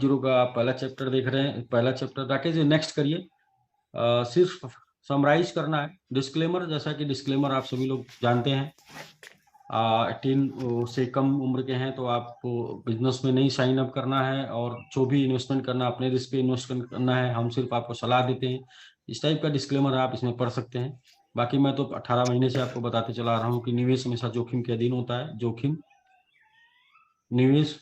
Zero का आप पहला चैप्टर देख रहे हैं। पहला चैप्टर राकेश जी नेक्स्ट करिए। सिर्फ समराइज करना है। डिस्क्लेमर, जैसा कि डिस्क्लेमर आप सभी लोग जानते हैं, 18 से कम उम्र के हैं तो आपको बिजनेस में नहीं साइन अप करना है, और जो भी इन्वेस्टमेंट करना अपने रिस्क पे इन्वेस्टमेंट करना है। हम सिर्फ आपको सलाह देते हैं। इस टाइप का डिस्क्लेमर आप इसमें पढ़ सकते हैं। बाकी मैं तो 18 महीने से आपको बताते चला रहा हूँ कि निवेश हमेशा जोखिम के अधीन होता है। निवेश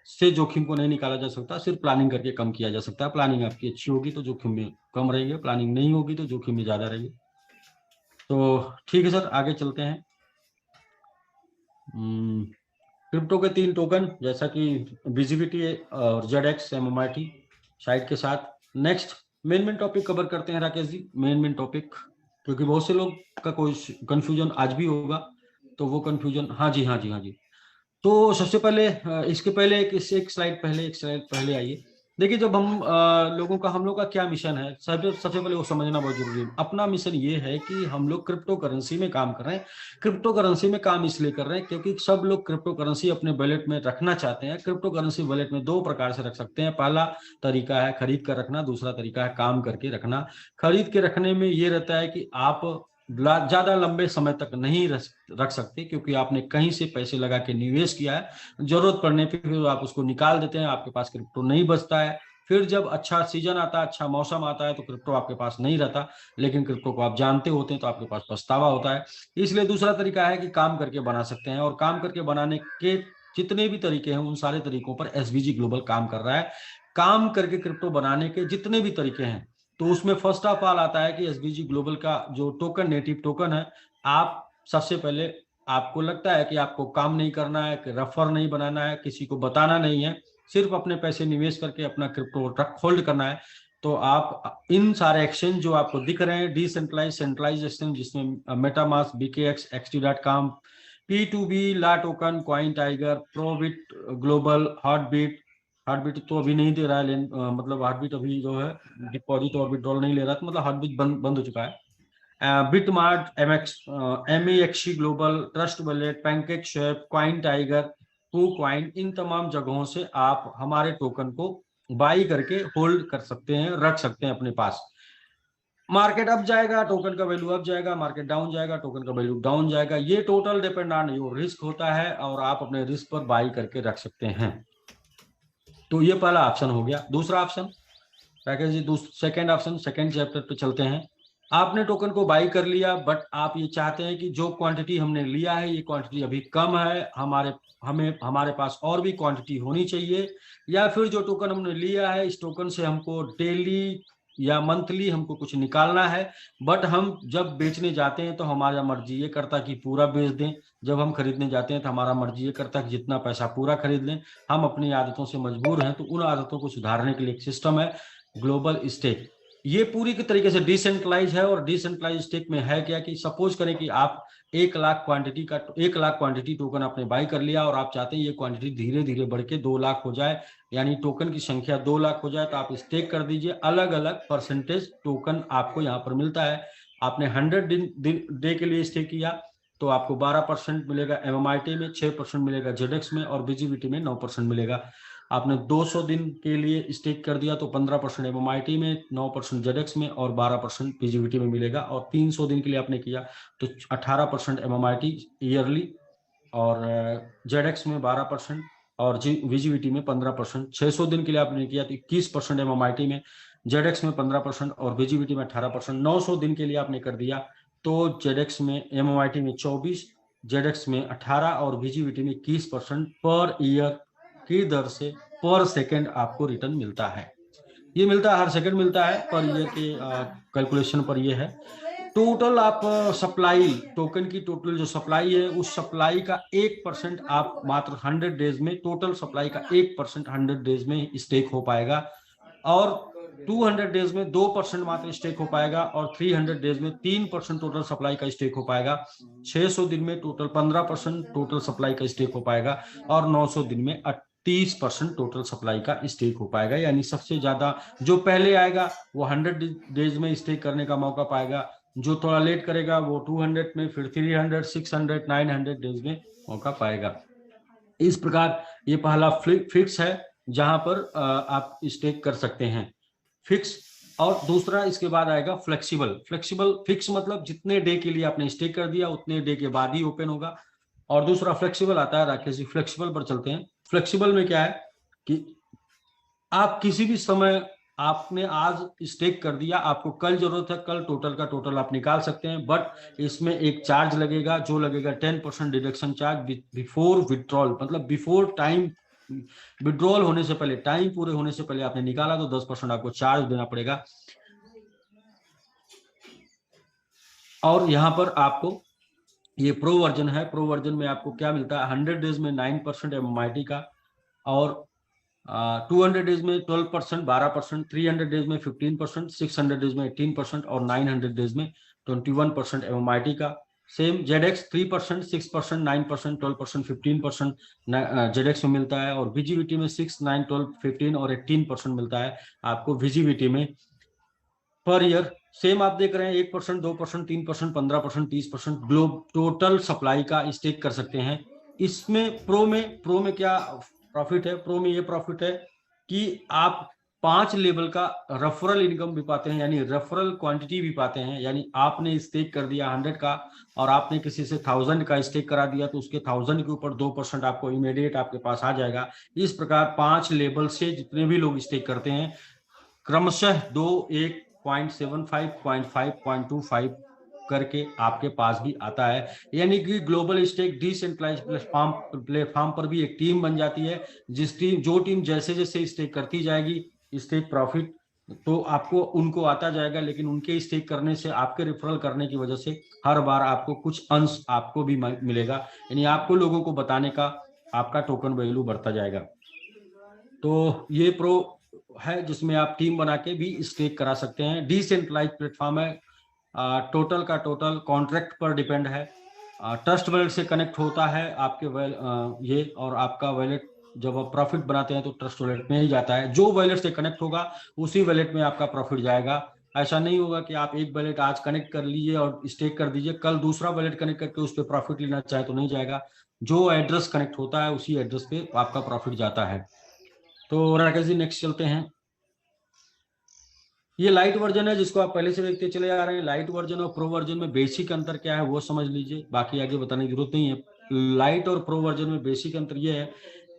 से जोखिम को नहीं निकाला जा सकता, सिर्फ प्लानिंग करके कम किया जा सकता है। प्लानिंग आपकी अच्छी होगी तो जोखिम में कम रहेंगे, प्लानिंग नहीं होगी तो जोखिम में ज्यादा रहेंगे। तो ठीक है सर, आगे चलते हैं। क्रिप्टो के 3 टोकन, जैसा कि बीजीबीटी और जेडएक्स एमएमआरटी साइड के साथ। नेक्स्ट मेन टॉपिक कवर करते हैं राकेश जी, मेन टॉपिक, क्योंकि बहुत से लोग का कोई कंफ्यूजन आज भी होगा, तो वो कंफ्यूजन, हाँ जी हाँ जी हाँ जी। तो सबसे पहले इसके पहले एक स्लाइड पहले आइए। देखिए, जब हम लोग का क्या मिशन है, सबसे पहले वो समझना बहुत जरूरी है। अपना मिशन ये है कि हम लोग क्रिप्टो करेंसी में काम कर रहे हैं। क्रिप्टो करेंसी में काम इसलिए कर रहे हैं क्योंकि सब लोग क्रिप्टो करेंसी अपने वॉलेट में रखना चाहते हैं। क्रिप्टो करेंसी वॉलेट में 2 प्रकार से रख सकते हैं। पहला तरीका है खरीद कर रखना, दूसरा तरीका है काम करके रखना। खरीद के रखने में ये रहता है कि आप ज्यादा लंबे समय तक नहीं रख सकते, क्योंकि आपने कहीं से पैसे लगा के निवेश किया है। जरूरत पड़ने पे फिर आप उसको निकाल देते हैं, आपके पास क्रिप्टो नहीं बचता है। फिर जब अच्छा सीजन आता है, अच्छा मौसम आता है, तो क्रिप्टो आपके पास नहीं रहता। लेकिन क्रिप्टो को आप जानते होते हैं तो आपके पास पछतावा होता है। इसलिए दूसरा तरीका है कि काम करके बना सकते हैं, और काम करके बनाने के जितने भी तरीके हैं उन सारे तरीकों पर एसबीजी ग्लोबल काम कर रहा है। काम करके क्रिप्टो बनाने के जितने भी तरीके हैं, तो उसमें फर्स्ट ऑफ ऑल आता है कि एसबीजी ग्लोबल का जो टोकन, नेटिव टोकन है, आप सबसे पहले, आपको लगता है कि आपको काम नहीं करना है, कि रेफर नहीं बनाना है, किसी को बताना नहीं है, सिर्फ अपने पैसे निवेश करके अपना क्रिप्टो होल्ड करना है, तो आप इन सारे एक्सचेंज जो आपको दिख रहे हैं, डिसेंट्रलाइज, सेंट्रलाइज एक्सचेंज, जिसमें MetaMask, BKEX, XT.com, P2B, LATOKEN, CoinTiger, ProBit global, Hotbit तो अभी नहीं दे रहा है, मतलब हार्टबीट अभी जो है डिपॉजिट और विड्रॉल नहीं ले रहा, तो मतलब हार्टबीट बंद हो चुका है। BitMart, MEXC global, Trust Wallet, PancakeSwap, CoinTiger, coin, इन तमाम जगहों से आप हमारे टोकन को बाई करके होल्ड कर सकते हैं, रख सकते हैं अपने पास। मार्केट अप जाएगा, टोकन का वैल्यू अप जाएगा, मार्केट डाउन जाएगा, टोकन का वैल्यू डाउन जाएगा। ये total depend on your risk होता है, और आप अपने रिस्क पर बाई करके रख सकते हैं। तो ये पहला ऑप्शन हो गया। दूसरा option Rakesh ji, second option, second chapter पे चलते हैं। आपने टोकन को बाई कर लिया, बट आप ये चाहते हैं कि जो क्वांटिटी हमने लिया है, ये क्वांटिटी अभी कम है, हमारे पास और भी क्वांटिटी होनी चाहिए। या फिर जो टोकन हमने लिया है, इस टोकन से हमको डेली या मंथली हमको कुछ निकालना है, बट हम जब बेचने जाते हैं तो हमारा मर्जी ये करता कि पूरा बेच दें, जब हम खरीदने जाते हैं तो हमारा मर्जी ये करता कि जितना पैसा पूरा खरीद लें। हम अपनी आदतों से मजबूर हैं, तो उन आदतों को सुधारने के लिए एक सिस्टम है ग्लोबल स्टेक। ये पूरी की तरीके से डिसेंट्रलाइज है। और डिसेंट्रलाइज स्टेक में है क्या कि सपोज करें कि आप 1 लाख क्वांटिटी टोकन आपने बाई कर लिया, और आप चाहते हैं ये क्वांटिटी धीरे धीरे बढ़ के 2 लाख हो जाए, यानी टोकन की संख्या 2 लाख हो जाए, तो आप स्टेक कर दीजिए। अलग अलग परसेंटेज टोकन आपको यहाँ पर मिलता है। आपने 100 डे के लिए स्टेक किया तो आपको 12% मिलेगा एमएमआईटी में, 6% मिलेगा जेडेक्स में, और बीजीबीटी में 9% मिलेगा। आपने 200 दिन के लिए स्टेक कर दिया तो 15% एमएमआईटी में, 9% जेडेक्स में, और 12% पीजीबीटी में मिलेगा। और 300 दिन के लिए आपने किया तो 18% एमएमआईटी ईयरली, और जेडेक्स में 12%, और वीजीबीटी में 15%। 600 दिन के लिए आपने किया तो 21% एमएमआईटी में, जेडेक्स में 15%, और वीजीबीटी में 18%। 900 दिन के लिए आपने कर दिया तो जेडेक्स में, एमएमआईटी में 24, जेडेक्स में 18, और वीजीबीटी में 21% पर ईयर की दर से पर सेकंड आपको रिटर्न मिलता है। ये मिलता है, हर सेकंड मिलता है, पर ईयर के कैलकुलेशन पर ये है। टोटल आप सप्लाई, टोकन की टोटल जो सप्लाई है, उस सप्लाई का 1% आप मात्र 100 डेज में, टोटल सप्लाई का 1% 100 डेज में स्टेक हो पाएगा, और 200 डेज में 2% मात्र स्टेक हो पाएगा, और 300 डेज में 3% टोटल सप्लाई का स्टेक हो पाएगा। 600 दिन में टोटल 15% टोटल सप्लाई का स्टेक हो पाएगा, और 900 दिन में 30% टोटल सप्लाई का स्टेक हो पाएगा। यानी सबसे ज्यादा जो पहले आएगा वो 100 डेज में स्टेक करने का मौका पाएगा, जो थोड़ा लेट करेगा वो 200 में, फिर 300, 600, 900 डेज में मौका पाएगा। इस प्रकार ये पहला फिक्स है जहां पर आप स्टेक कर सकते हैं। फिक्स और दूसरा इसके बाद आएगा फ्लेक्सिबल। फ्लेक्सिबल, फिक्स मतलब जितने डे के लिए आपने स्टेक कर दिया उतने डे के बाद ही ओपन होगा, और दूसरा फ्लेक्सिबल आता है। राकेश जी फ्लेक्सिबल पर चलते हैं। फ्लेक्सिबल में क्या है कि आप किसी भी समय, आपने आज स्टेक कर दिया, आपको कल जरूरत है, कल टोटल का टोटल आप निकाल सकते हैं, बट इसमें एक चार्ज लगेगा जो लगेगा 10% डिडक्शन चार्ज बिफोर विड्रॉल, मतलब बिफोर टाइम विड्रॉल होने से पहले, टाइम पूरे होने से पहले आपने निकाला तो 10% आपको चार्ज देना पड़ेगा। और यहाँ पर आपको ये प्रो वर्जन है। प्रो वर्जन में आपको क्या मिलता है, 100 डेज में 9% MMIT का, और 200 डेज में 12%, 12%, 300 डेज में 15%, 600 डेज में 18%, और 900 डेज में 21% MMIT का। सेम ZX 3%, 6%, 9%, 12%, 15% ZX में मिलता है, और VGBT में 6, 9, 12, 15 और 18% मिलता है आपको VGBT में पर ईयर। सेम आप देख रहे हैं 1%, 2%, 3%, 15%, 30% ग्लोब टोटल सप्लाई का स्टेक कर सकते हैं। इसमें प्रो में क्या प्रॉफिट है, प्रो में ये प्रॉफिट है कि आप 5 लेवल का रेफरल इनकम भी पाते हैं, यानी रेफरल क्वांटिटी भी पाते हैं। यानी आपने स्टेक कर दिया 100 का और आपने किसी से 1000 का स्टेक करा दिया तो उसके 1000 के ऊपर 2% आपको इमीडिएट आपके पास आ जाएगा। इस प्रकार 5 लेवल से जितने भी लोग स्टेक करते हैं क्रमशः 2, 1, 0.75, 0.5, 0.25 करके आपके पास भी आता है। यानी कि ग्लोबल स्टेक डिसेंट्रलाइज प्लेटफॉर्म पर भी एक टीम बन जाती है, जो टीम जैसे जैसे स्टेक करती जाएगी स्टेक प्रॉफिट तो आपको उनको आता जाएगा, लेकिन उनके स्टेक करने से, आपके रेफरल करने की वजह से हर बार आपको कुछ अंश आपको भी मिलेगा, यानी आपको लोगों को बताने का आपका टोकन वैल्यू बढ़ता जाएगा। तो ये प्रो है जिसमें आप टीम बना के भी स्टेक करा सकते हैं। डिसेंट्रलाइज प्लेटफॉर्म है, टोटल का टोटल कॉन्ट्रैक्ट पर डिपेंड है, ट्रस्ट वैलेट से कनेक्ट होता है आपके ये, और आपका वैलेट जब आप प्रॉफिट बनाते हैं तो ट्रस्ट वैलेट में ही जाता है। जो वैलेट से कनेक्ट होगा उसी वैलेट में आपका प्रॉफिट जाएगा। ऐसा नहीं होगा कि आप एक वैलेट आज कनेक्ट कर लीजिए और स्टेक कर दीजिए, कल दूसरा वैलेट कनेक्ट करके उस पर प्रॉफिट लेना चाहे तो नहीं जाएगा। जो एड्रेस कनेक्ट होता है उसी एड्रेस पे आपका प्रॉफिट जाता है। तो राकेश जी नेक्स्ट चलते हैं। ये लाइट वर्जन है जिसको आप पहले से देखते चले आ रहे हैं। लाइट वर्जन और प्रो वर्जन में बेसिक अंतर क्या है वो समझ लीजिए, बाकी आगे बताने की जरूरत नहीं है। लाइट और प्रो वर्जन में बेसिक अंतर ये है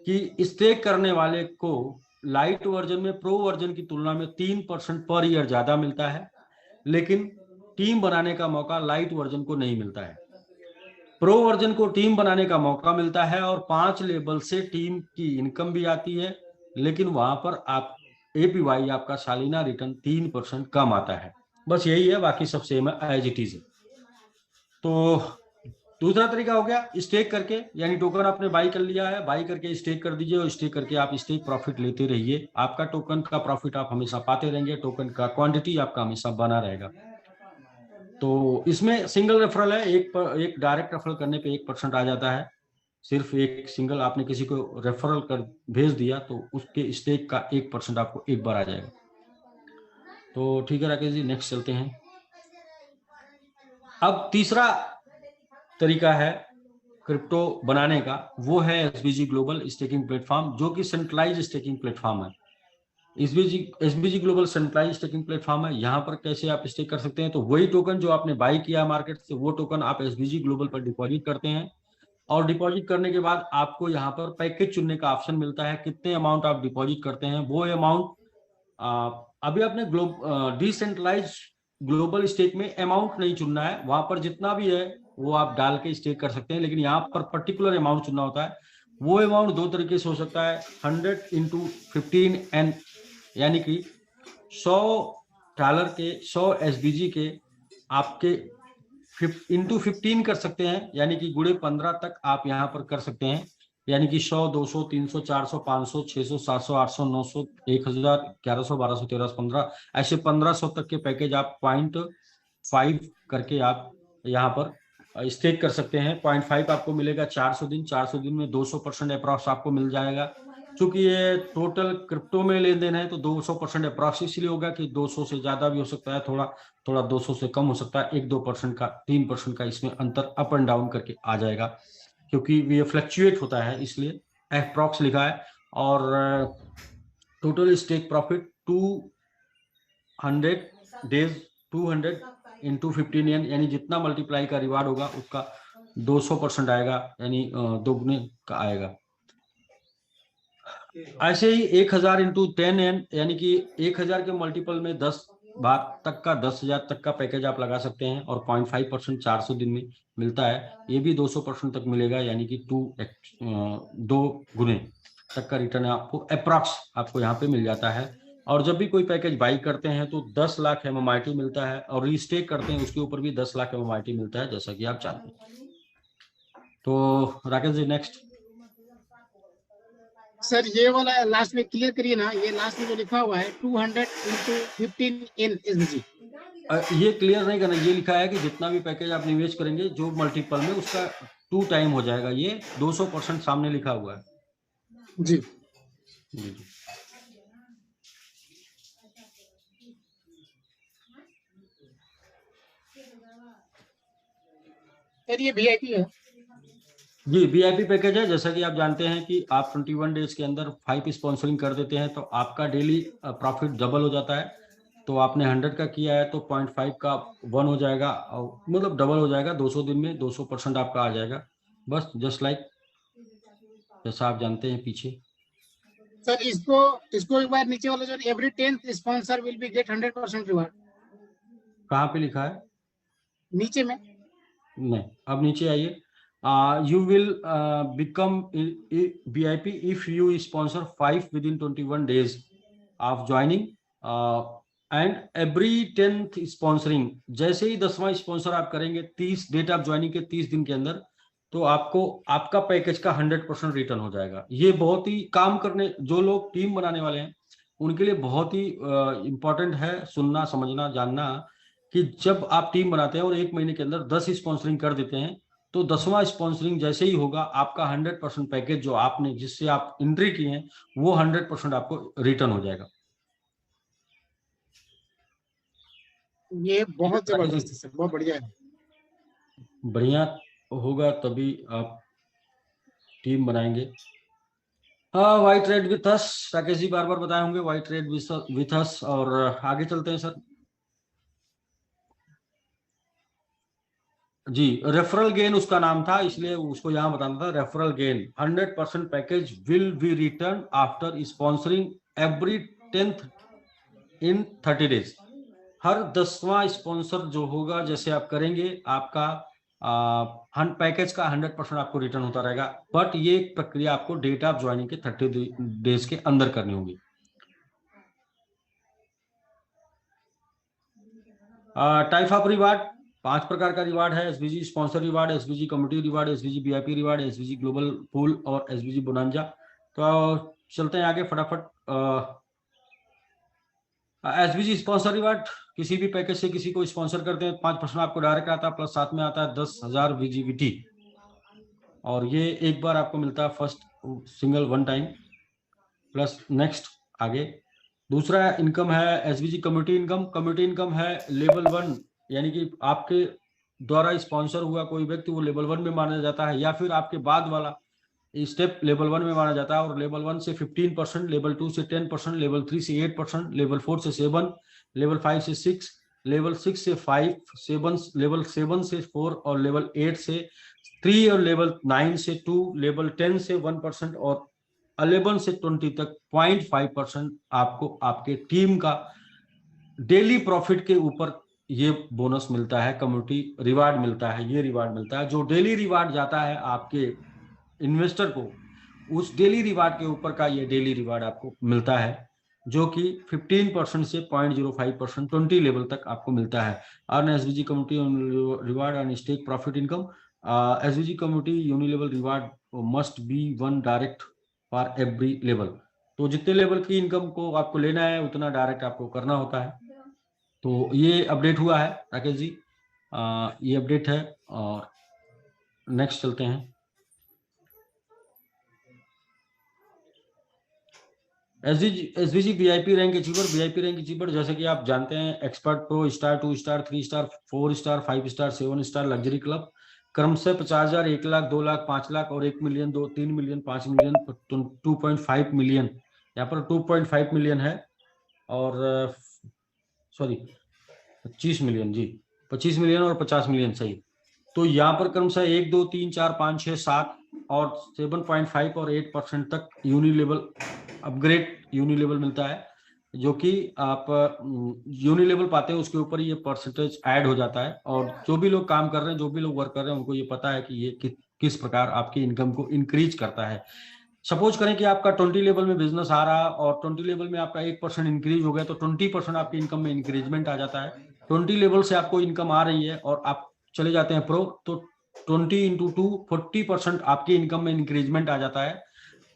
कि स्टेक करने वाले को लाइट वर्जन में प्रो वर्जन की तुलना में 3% पर ईयर ज्यादा मिलता है, लेकिन टीम बनाने का मौका लाइट वर्जन को नहीं मिलता है। प्रो वर्जन को टीम बनाने का मौका मिलता है और 5 लेवल से टीम की इनकम भी आती है, लेकिन वहां पर आप APY आपका सालाना रिटर्न 3% कम आता है। बस यही है, बाकी सब सेम है, एज इट इज। तो दूसरा तरीका हो गया स्टेक करके, यानी टोकन आपने बाई कर लिया है, बाई करके स्टेक कर दीजिए और स्टेक करके आप स्टेक प्रॉफिट लेते रहिए। आपका टोकन का प्रॉफिट आप हमेशा पाते रहेंगे, टोकन का क्वांटिटी आपका हमेशा बना रहेगा। तो इसमें सिंगल रेफरल है, एक डायरेक्ट रेफरल करने पे 1% आ जाता है। सिर्फ एक सिंगल आपने किसी को रेफरल कर भेज दिया तो उसके स्टेक का 1% आपको एक बार आ जाएगा। तो ठीक है राकेश जी नेक्स्ट चलते हैं। अब तीसरा तरीका है क्रिप्टो बनाने का, वो है SBG ग्लोबल स्टेकिंग प्लेटफॉर्म, जो कि सेंट्रलाइज स्टेकिंग प्लेटफॉर्म है। SBG global centralise staking platform है। यहाँ पर कैसे आप स्टेक कर सकते हैं, तो वही टोकन जो आपने बाई किया मार्केट से, वो टोकन आप SBG ग्लोबल पर डिपॉजिट करते हैं, और डिपॉजिट करने के बाद आपको यहाँ पर पैकेज चुनने का ऑप्शन मिलता है। कितने अमाउंट आप डिपॉजिट करते हैं वो अमाउंट अभी आपने डिसेंट्रलाइज ग्लोबल स्टेक में अमाउंट नहीं चुनना है, वहां पर जितना भी है वो आप डाल के स्टेक कर सकते हैं, लेकिन यहाँ पर पर्टिकुलर अमाउंट चुनना होता है। वो अमाउंट दो तरीके से हो सकता है, 100 × 15 एंड, यानी कि $100 के 100 SBG के आपके इंटू 15 कर सकते हैं, यानी कि गुणे 15 तक आप यहाँ पर कर सकते हैं। यानी कि 100, 200, 300, 400, 500, 600, 700, 800, 900, 1000, 1100, 1200, 1300, 1500, ऐसे 1500 तक के पैकेज आप 0.5 करके आप यहाँ पर स्टेक कर सकते हैं। 0.5 आपको मिलेगा 400 दिन, 400 दिन में 200% अप्रॉक्स आपको मिल जाएगा। चूंकि ये टोटल क्रिप्टो में लेन देन है तो 200% अप्रॉक्स इसलिए होगा कि 200 से ज्यादा भी हो सकता है, थोड़ा 200 से कम हो सकता है, 1-2% का, 3% का इसमें अंतर अप एंड डाउन करके आ जाएगा, क्योंकि ये फ्लक्चुएट होता है इसलिए अप्रॉक्स लिखा है। और total stake profit 200 days 200 into 15 यानी जितना मल्टीप्लाई का रिवार्ड होगा उसका 200% आएगा, यानी दोगुने का आएगा। ऐसे ही 1000 इंटू 10 यानी कि 1000 के मल्टीपल में 10 बार तक का 10,000 तक का पैकेज आप लगा सकते हैं और 0.5% 400 दिन में मिलता है, ये भी 200% तक मिलेगा, यानी कि 2 गुने तक का रिटर्न आपको अप्रॉक्स आपको यहाँ पे मिल जाता है। और जब भी कोई पैकेज बाई करते हैं तो 10 लाख MMIT मिलता है और रीस्टेक करते हैं उसके ऊपर भी 10 लाख MMIT मिलता है, जैसा कि आप जानते हैं। तो राकेश जी नेक्स्ट। सर ये वाला लास्ट में क्लियर करिए ना, ये लास्ट में जो लिखा हुआ है 200 इंटू 15 इन SBG, ये क्लियर नहीं करना, ये लिखा है कि जितना भी पैकेज आप निवेश करेंगे जो मल्टीपल में उसका 2 टाइम हो जाएगा, ये 200% सामने लिखा हुआ है। जी जी। सर ये VIP है जी, VIP पैकेज है। जैसा कि आप जानते हैं कि आप 21 डेज के अंदर 5 स्पॉन्सरिंग कर देते हैं तो आपका डेली प्रॉफिट डबल हो जाता है। तो आपने 100 का किया है तो 0.5 का 1 हो जाएगा, मतलब डबल हो जाएगा। 200 दिन में 200% आपका आ जाएगा, बस जस्ट लाइक जैसा आप जानते हैं पीछे। सर इसको एक बार नीचे वाला जो every 10th sponsor will be get 100% reward, कहाँ पे लिखा है? नीचे में नहीं, अब नीचे आइए। You will become a VIP if you sponsor 5 within 21 days of joining, and every 10th sponsoring, जैसे ही 10वां स्पॉन्सर आप करेंगे 30 डेट ऑफ ज्वाइनिंग के 30 दिन के अंदर, तो आपको आपका पैकेज का 100% रिटर्न हो जाएगा। ये बहुत ही काम करने जो लोग टीम बनाने वाले हैं उनके लिए बहुत ही इंपॉर्टेंट है सुनना, समझना, जानना कि जब आप टीम बनाते हैं और 1 महीने के अंदर 10 स्पॉन्सरिंग कर देते हैं तो 10वां स्पॉन्सरिंग जैसे ही होगा आपका 100% पैकेज जो आपने जिससे आप एंट्री किए हैं वो 100% आपको रिटर्न हो जाएगा। ये बहुत जबरदस्त है सर, बहुत बढ़िया है। बढ़िया होगा तभी आप टीम बनाएंगे। हाँ, white red with us, Rakesh ji बार बार बताए होंगे व्हाइट रेड विथ अस। और आगे चलते हैं सर जी। रेफरल गेन उसका नाम था, इसलिए उसको यहाँ बताना था। Referral gain 100% package will be return after sponsoring every 10th in 30 days. हर 10वां स्पॉन्सर जो होगा जैसे आप करेंगे आपका पैकेज का 100% आपको रिटर्न होता रहेगा, बट ये प्रक्रिया आपको डेट ऑफ ज्वाइनिंग के 30 डेज के अंदर करनी होगी। टाइप ऑफ रिवार्ड 5 प्रकार का रिवार्ड है। SBG sponsor reward, SBG community reward, SBG VIP reward, SBG global pool और SBG बोनांजा। तो चलते हैं आगे फटाफट। SBG स्पॉन्सर रिवार्ड, किसी भी पैकेज से किसी को स्पॉन्सर करते हैं 5% आपको डायरेक्ट आता है, प्लस साथ में आता है 10,000 VGVT, और ये एक बार आपको मिलता है first single 1 time. Plus next आगे दूसरा इनकम है SBG community income. Community income है लेवल 1, यानी कि आपके द्वारा स्पॉन्सर हुआ कोई व्यक्ति वो लेवल 1 में माना जाता है, या फिर आपके बाद वाला स्टेप लेवल 1 में माना जाता है। और लेवल 1 से 15%, लेवल 2 से 10%, लेवल 3 से 8%, लेवल 4 से 7, लेवल 5 से 6, लेवल 6 से 5, 7, लेवल 7 से 4, और लेवल 8 से 3, और लेवल 9 से 2, लेवल 10 से 1%, और 11 से 20 तक 0.5% आपको आपके टीम का डेली प्रॉफिट के ऊपर ये बोनस मिलता है, कम्युनिटी रिवार्ड मिलता है। ये रिवार्ड मिलता है जो डेली रिवार्ड जाता है आपके इन्वेस्टर को, उस डेली रिवार्ड के ऊपर का ये डेली रिवार्ड आपको मिलता है, जो कि 15% से 0.05% 20 लेवल तक आपको मिलता है। Earn SBG community reward and stake profit income. SBG community unilevel reward must be 1 direct for every level. तो जितने लेवल की इनकम को आपको लेना है उतना डायरेक्ट आपको करना होता है। तो ये अपडेट हुआ है राकेश जी, ये अपडेट है। और नेक्स्ट चलते हैं। SBG VIP rank achiever. VIP rank achiever जैसे कि आप जानते हैं expert, pro, star, 2 star, 3 star, 4 star, 5 star, 7 star, luxury club. क्रमशः 50,000, 1 लाख, 2 लाख, 5 लाख और 1 मिलियन, 2, 3 मिलियन, 5 मिलियन, 2.5 मिलियन, यहाँ पर 2.5 मिलियन है और सॉरी 25 मिलियन जी, 25 मिलियन और 50 मिलियन सही। तो यहाँ पर क्रमशः 1, 2, 3, 4, 5, 6, 7 और 7.5 और 8% तक यूनिलेवल अपग्रेड यूनिलेवल मिलता है, जो कि आप यूनिलेवल पाते हैं उसके ऊपर ये परसेंटेज ऐड हो जाता है। और जो भी लोग काम कर रहे हैं, जो भी लोग वर्क कर रहे हैं, उनको ये पता है कि ये किस प्रकार आपकी इनकम को इंक्रीज करता है। सपोज करें कि आपका 20 लेवल में बिजनेस आ रहा और 20 लेवल में आपका 1% इंक्रीज हो गया, तो 20% आपकी इनकम में इंक्रीजमेंट आ जाता है। 20 लेवल से आपको इनकम आ रही है और आप चले जाते हैं प्रो, तो 20 इंटू 2 40% आपकी इनकम में इंक्रीजमेंट आ जाता है।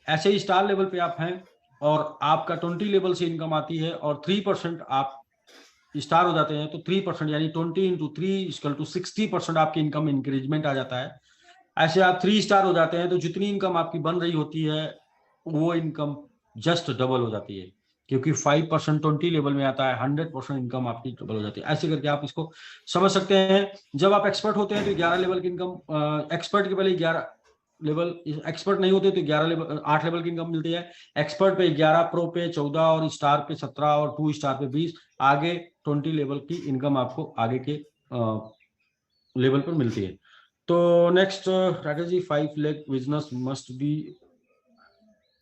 ऐसे ही स्टार लेवल पे आप हैं और आपका 20 लेवल से इनकम आती है और 3% आप स्टार हो जाते हैं, तो 3% यानी 20 इंटू 3 60% आपकी इनकम में इंक्रीजमेंट आ जाता है। ऐसे आप 3 स्टार हो जाते हैं तो जितनी इनकम आपकी बन रही होती है वो इनकम जस्ट डबल हो जाती है, क्योंकि 5% 20 लेवल में आता है, 100% इनकम आपकी डबल हो जाती है। ऐसे करके आप इसको समझ सकते हैं। जब आप एक्सपर्ट होते हैं तो 11 लेवल की इनकम, एक्सपर्ट के पहले 11 लेवल, एक्सपर्ट नहीं होते तो 11 लेवल 8 लेवल की इनकम मिलती है। एक्सपर्ट पे 11, प्रो पे 14 और स्टार पे 17 और 2 स्टार पे 20, आगे 20 लेवल की इनकम आपको आगे के लेवल पर मिलती है। तो next Rakesh ji, 5 lakh business must be,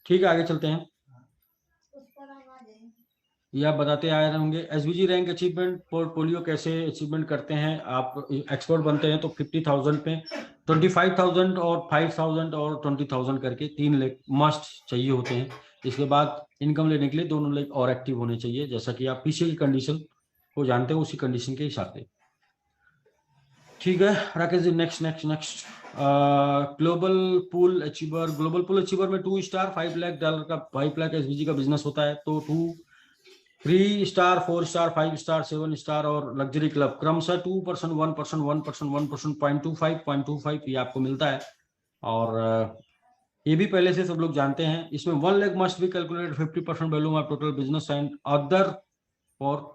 ठीक है आगे चलते हैं। ये आप बताते आए होंगे। एसबीजी रैंक अचीवमेंट पोर्टफोलियो कैसे अचीवमेंट करते हैं? आप एक्सपर्ट बनते हैं तो 50,000 पे 25,000 और 5,000 और 20,000 करके 3 लाख मस्ट चाहिए होते हैं। इसके बाद इनकम लेने के लिए 2 लाख और एक्टिव होने चाहिए, जैसा कि आप पीछे की कंडीशन को जानते हो, उसी कंडीशन के हिसाब से। ठीक है Rakesh ji, next next next global pool achiever. Global pool achiever में 2 स्टार $5 लाख का 5 लाख एसबीजी का बिजनेस होता है, तो 2, 3 स्टार, 4 स्टार, 5 स्टार, 7 स्टार और लग्जरी क्लब क्रमशः 2%, 1%, 1%, 1%, 0.25, 0.25 ये आपको मिलता है। और ये भी पहले से सब लोग जानते हैं। इसमें 1 lakh must be calculated 50% value of total business and other for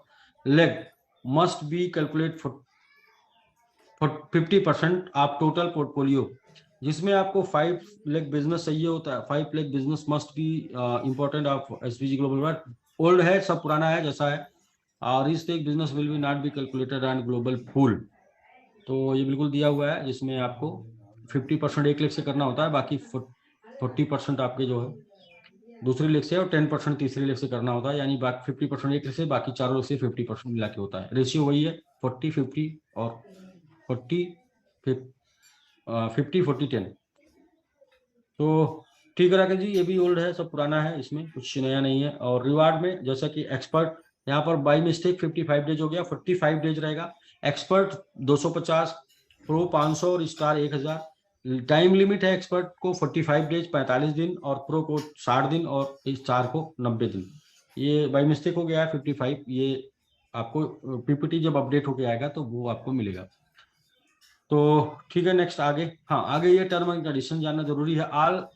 leg must be calculate for 50% आप टोटल पोर्टफोलियो, जिसमें आपको 5 लाख बिजनेस चाहिए होता है। 5 lakh business must be important of SPG global. Old है, सब पुराना है जैसा है। और इस tech business will be not be calculated on global pool, तो ये बिल्कुल दिया हुआ है, जिसमें आपको 50% 1 लाख से करना होता है, बाकी 40% आपके जो है दूसरे लेग से और 10% तीसरे लेग से करना होता है, यानी बाकी 50% 1 लेग से, बाकी चारों लेग से 50% मिला के होता है। रेशियो वही है 40, 50 और 40, 50, 40, 10। तो ठीक है राकेश जी, ये भी ओल्ड है, सब पुराना है, इसमें कुछ नया नहीं है। और रिवार्ड में जैसा कि एक्सपर्ट यहाँ पर बाई मिस्टेक 55 डेज हो गया, 45 डेज रहेगा। एक्सपर्ट 250, प्रो 500 और स्टार 1000। टाइम लिमिट है एक्सपर्ट को 45 डेज 45 दिन और प्रो को 60 दिन और स्टार को 90 दिन। ये बाई मिस्टेक हो गया है 55, ये आपको पीपीटी जब अपडेट होके आएगा तो वो आपको मिलेगा। तो ठीक है नेक्स्ट आगे। हाँ, आगे ये टर्म एंड कंडीशन जानना जरूरी है। All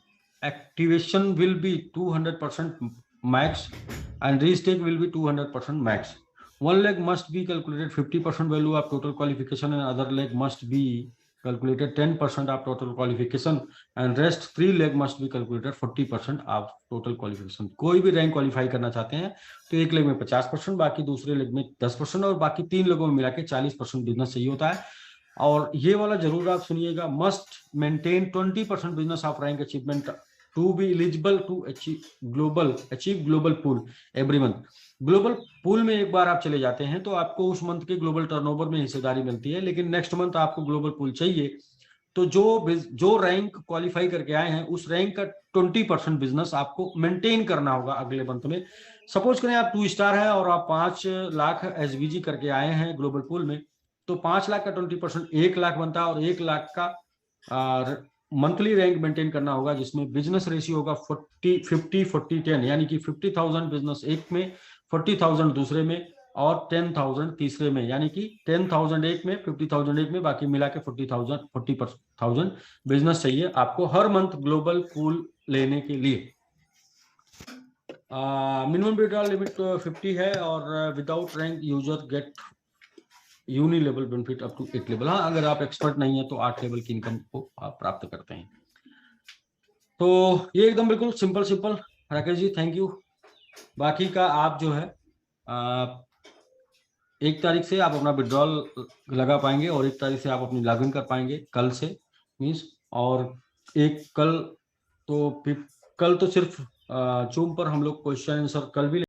activation will be 200% max and restake will be 200% max. 1 lakh must be calculated 50% value of total qualification and other lakh must be calculated 10% of total qualification and rest 3 lakh must be calculated 40% of total qualification. कोई भी rank qualify करना चाहते हैं तो 1 लाख में 50%, बाकी दूसरे लाख में 10% और बाकी 3 लोगों में मिला के 40% बिजनेस चाहिए होता है। और ये वाला जरूर आप सुनिएगा, must maintain 20% business of rank achievement to be eligible to achieve global pool every month. Global pool में एक बार आप चले जाते हैं तो आपको उस मंथ के ग्लोबल टर्नओवर में हिस्सेदारी मिलती है, लेकिन नेक्स्ट मंथ आपको ग्लोबल पूल चाहिए तो जो रैंक क्वालिफाई करके आए हैं उस रैंक का 20% बिजनेस आपको मेंटेन करना होगा अगले मंथ में। सपोज करें आप 2 स्टार है और आप 5 लाख एसबीजी करके आए हैं ग्लोबल पूल में, तो 5 लाख का 20% 1 लाख बनता है और 1 लाख का मंथली रैंक मेंटेन करना होगा, जिसमें बिजनेस रेशियो होगा 50-40-10, यानी कि 50,000 बिजनेस एक में, 40,000 दूसरे में और 10,000 तीसरे में, यानी कि 10,000 एक में, 50,000 एक में, बाकी मिला के 40,000 बिजनेस चाहिए आपको हर मंथ ग्लोबल पूल लेने के लिए। मिनिमम विड्रॉल लिमिट 50 है और without rank user get unilevel benefit up to 8 level. हाँ, अगर आप एक्सपर्ट नहीं है तो 8 लेवल की इनकम को आप प्राप्त करते हैं। तो ये एकदम बिल्कुल simple Rakesh ji, thank you. बाकी का आप जो है 1 तारीख से आप अपना विड्रॉल लगा पाएंगे और 1 तारीख से आप अपनी लॉगिन कर पाएंगे कल से मीन्स। और एक कल तो सिर्फ जूम पर हम लोग क्वेश्चन आंसर कल भी